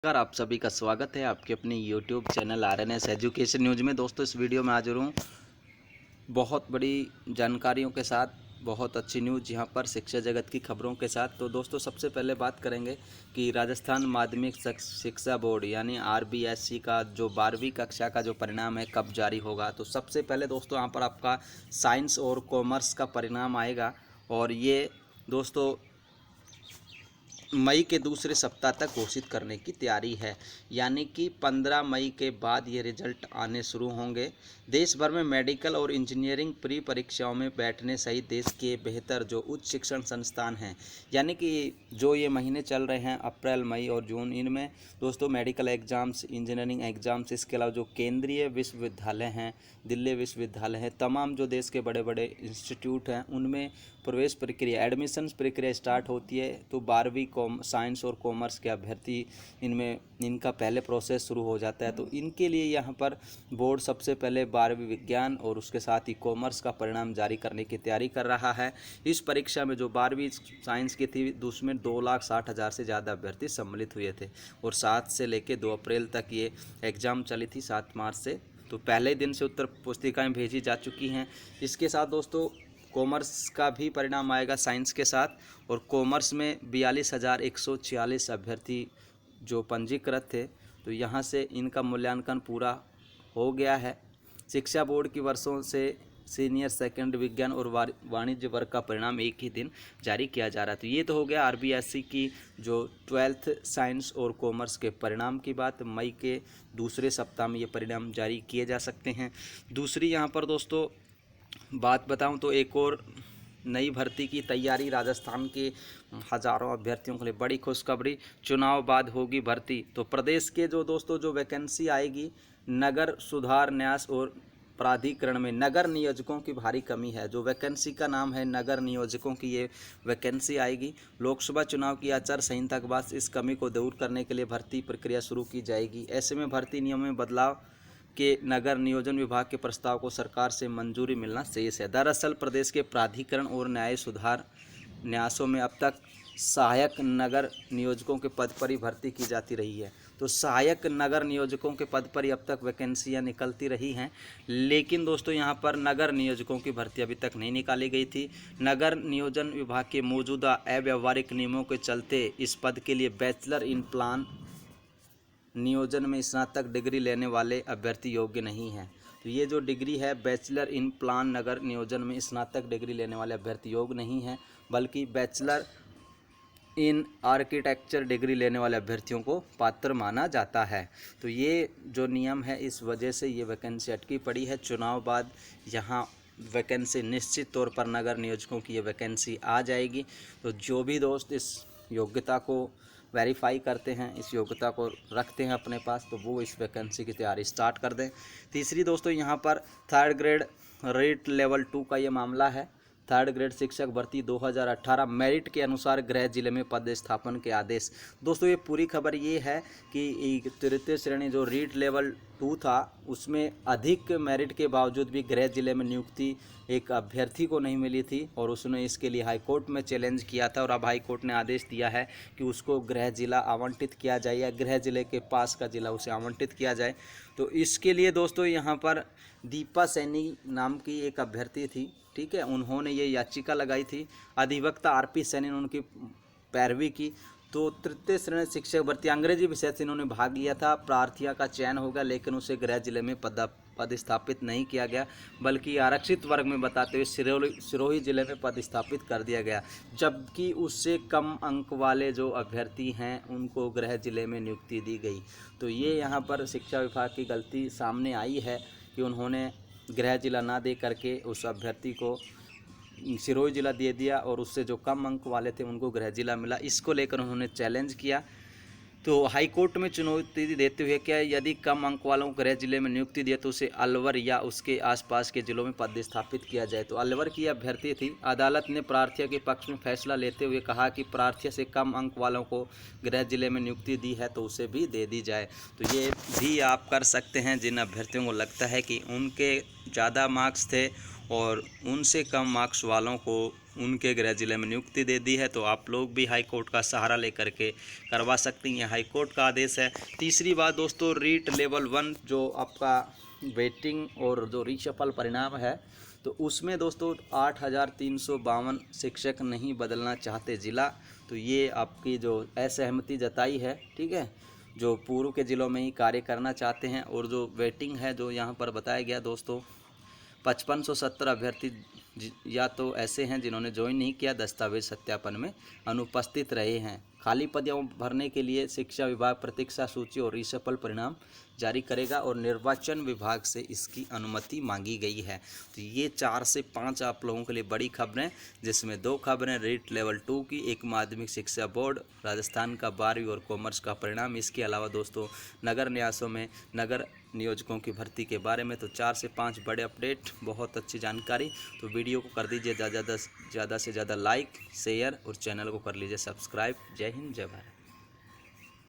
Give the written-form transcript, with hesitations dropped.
नमस्कार, आप सभी का स्वागत है आपके अपने YouTube channel RNS education news में। दोस्तों, इस वीडियो में हाजिर हूँ बहुत बड़ी जानकारियों के साथ, बहुत अच्छी न्यूज़ यहाँ पर शिक्षा जगत की खबरों के साथ। तो दोस्तों, सबसे पहले बात करेंगे कि राजस्थान माध्यमिक शिक्षा बोर्ड यानी आरबीएससी का जो 12वीं कक्षा का जो परिणाम है कब जारी होगा। तो सबसे पहले दोस्तों यहाँ पर आपका साइंस और कॉमर्स का परिणाम आएगा और ये दोस्तों मई के दूसरे सप्ताह तक घोषित करने की तैयारी है, यानी कि 15 मई के बाद ये रिजल्ट आने शुरू होंगे। देश भर में मेडिकल और इंजीनियरिंग प्री परीक्षाओं में बैठने सहित देश के बेहतर जो उच्च शिक्षण संस्थान हैं, यानी कि जो ये महीने चल रहे हैं अप्रैल, मई और जून, इनमें दोस्तों मेडिकल एग्ज़ाम्स, इंजीनियरिंग एग्ज़ाम्स, इसके अलावा जो केंद्रीय विश्वविद्यालय हैं, दिल्ली विश्वविद्यालय है, तमाम जो देश के बड़े बड़े इंस्टीट्यूट हैं उनमें प्रवेश प्रक्रिया, एडमिशन प्रक्रिया स्टार्ट होती है। तो 12वीं साइंस और कॉमर्स के अभ्यर्थी इनका पहले प्रोसेस शुरू हो जाता है। तो इनके लिए यहाँ पर बोर्ड सबसे पहले 12वीं विज्ञान और उसके साथ ही कॉमर्स का परिणाम जारी करने की तैयारी कर रहा है। इस परीक्षा में जो 12वीं साइंस की थी उसमें 2,60,000 से ज़्यादा अभ्यर्थी सम्मिलित हुए थे और 7 से लेकर 2 अप्रैल तक ये एग्ज़ाम चली थी, 7 मार्च से। तो पहले दिन से उत्तर पुस्तिकाएँ भेजी जा चुकी हैं। इसके साथ दोस्तों कॉमर्स का भी परिणाम आएगा साइंस के साथ, और कॉमर्स में 42,146 अभ्यर्थी जो पंजीकृत थे, तो यहाँ से इनका मूल्यांकन पूरा हो गया है। शिक्षा बोर्ड की वर्षों से सीनियर सेकेंड विज्ञान और वाणिज्य वर्ग का परिणाम एक ही दिन जारी किया जा रहा है। तो ये तो हो गया आरबीएससी की जो 12th साइंस और कॉमर्स के परिणाम की बात। मई के दूसरे सप्ताह में ये परिणाम जारी किए जा सकते हैं। दूसरी यहाँ पर दोस्तों बात बताऊं तो एक और नई भर्ती की तैयारी राजस्थान के हज़ारों अभ्यर्थियों के लिए बड़ी खुशखबरी। चुनाव बाद होगी भर्ती। तो प्रदेश के जो दोस्तों जो वैकेंसी आएगी, नगर सुधार न्यास और प्राधिकरण में नगर नियोजकों की भारी कमी है। जो वैकेंसी का नाम है नगर नियोजकों की, ये वैकेंसी आएगी। लोकसभा चुनाव की आचार संहिता के बाद इस कमी को दूर करने के लिए भर्ती प्रक्रिया शुरू की जाएगी। ऐसे में भर्ती नियमों में बदलाव के नगर नियोजन विभाग के प्रस्ताव को सरकार से मंजूरी मिलना शेष है। दरअसल प्रदेश के प्राधिकरण और न्याय सुधार न्यासों में अब तक सहायक नगर नियोजकों के पद पर ही भर्ती की जाती रही है। तो सहायक नगर नियोजकों के पद पर ही अब तक वैकेंसियां निकलती रही हैं, लेकिन दोस्तों यहाँ पर नगर नियोजकों की भर्ती अभी तक नहीं निकाली गई थी। नगर नियोजन विभाग के मौजूदा अव्यवहारिक नियमों के चलते इस पद के लिए बैचलर इन प्लान नियोजन में स्नातक डिग्री लेने वाले अभ्यर्थी योग्य नहीं हैं। तो ये जो डिग्री है बैचलर इन प्लान नगर नियोजन में स्नातक डिग्री लेने वाले अभ्यर्थी योग्य नहीं हैं, बल्कि बैचलर इन आर्किटेक्चर डिग्री लेने वाले अभ्यर्थियों को पात्र माना जाता है। तो ये जो नियम है इस वजह से ये वैकेंसी अटकी पड़ी है। चुनाव बाद यहाँ वैकेंसी निश्चित तौर पर नगर नियोजकों की ये वैकेंसी आ जाएगी। तो जो भी दोस्त इस योग्यता को वेरीफाई करते हैं, इस योग्यता को रखते हैं अपने पास, तो वो इस वैकेंसी की तैयारी स्टार्ट कर दें। तीसरी दोस्तों यहाँ पर 3rd ग्रेड रेट लेवल 2 का ये मामला है। 3rd ग्रेड शिक्षक भर्ती 2018 मेरिट के अनुसार गृह जिले में पदस्थापन के आदेश। दोस्तों ये पूरी खबर ये है कि तृतीय श्रेणी जो रीट लेवल 2 था उसमें अधिक मेरिट के बावजूद भी गृह जिले में नियुक्ति एक अभ्यर्थी को नहीं मिली थी, और उसने इसके लिए हाई कोर्ट में चैलेंज किया था, और अब हाई कोर्ट ने आदेश दिया है कि उसको गृह जिला आवंटित किया जाए या गृह जिले के पास का जिला उसे आवंटित किया जाए। तो इसके लिए दोस्तों यहाँ पर दीपा सैनी नाम की एक अभ्यर्थी थी, ठीक है, उन्होंने ये याचिका लगाई थी। अधिवक्ता आरपी सैनी ने उनकी पैरवी की। तो तृतीय श्रेणी शिक्षक भर्ती अंग्रेजी विषय से इन्होंने भाग लिया था। प्रार्थिया का चयन होगा, लेकिन उसे गृह जिले में पदस्थापित नहीं किया गया, बल्कि आरक्षित वर्ग में बताते हुए सिरोही जिले में पदस्थापित कर दिया गया। जबकि उससे कम अंक वाले जो अभ्यर्थी हैं उनको गृह जिले में नियुक्ति दी गई। तो ये यहाँ पर शिक्षा विभाग की गलती सामने आई है कि उन्होंने गृह जिला ना दे करके उस अभ्यर्थी को सिरोही जिला दे दिया, और उससे जो कम अंक वाले थे उनको गृह जिला मिला। इसको लेकर उन्होंने चैलेंज किया। तो हाई कोर्ट में चुनौती देते हुए क्या यदि कम अंक वालों को गृह जिले में नियुक्ति दिए तो उसे अलवर या उसके आसपास के जिलों में पदस्थापित किया जाए। तो अलवर की अभ्यर्थी थी। अदालत ने प्रार्थिया के पक्ष में फैसला लेते हुए कहा कि प्रार्थिया से कम अंक वालों को गृह जिले में नियुक्ति दी है तो उसे भी दे दी जाए। तो ये भी आप कर सकते हैं जिन अभ्यर्थियों को लगता है कि उनके ज़्यादा मार्क्स थे और उनसे कम मार्क्स वालों को उनके गृह जिले में नियुक्ति दे दी है। तो आप लोग भी हाई कोर्ट का सहारा लेकर के करवा सकती हैं, हाई कोर्ट का आदेश है। तीसरी बात दोस्तों, रीट लेवल 1 जो आपका वेटिंग और जो रीशफल परिणाम है, तो उसमें दोस्तों 8,352 शिक्षक नहीं बदलना चाहते ज़िला। तो ये आपकी जो असहमति जताई है, ठीक है, जो पूर्व के ज़िलों में ही कार्य करना चाहते हैं। और जो वेटिंग है जो यहाँ पर बताया गया दोस्तों, 5570 अभ्यर्थी या तो ऐसे हैं जिन्होंने ज्वाइन नहीं किया, दस्तावेज सत्यापन में अनुपस्थित रहे हैं। खाली पदों भरने के लिए शिक्षा विभाग प्रतीक्षा सूची और रीशफल परिणाम जारी करेगा और निर्वाचन विभाग से इसकी अनुमति मांगी गई है। तो ये 4 से 5 आप लोगों के लिए बड़ी खबरें, जिसमें 2 खबरें रीट लेवल 2 की, एक माध्यमिक शिक्षा बोर्ड राजस्थान का 12वीं और कॉमर्स का परिणाम। इसके अलावा दोस्तों नगर न्यासों में नगर नियोजकों की भर्ती के बारे में। तो 4 से 5 बड़े अपडेट, बहुत अच्छी जानकारी। तो वीडियो को कर दीजिए ज़्यादा से ज़्यादा लाइक, शेयर और चैनल को कर लीजिए सब्सक्राइब। जय हिंद, जय भारत।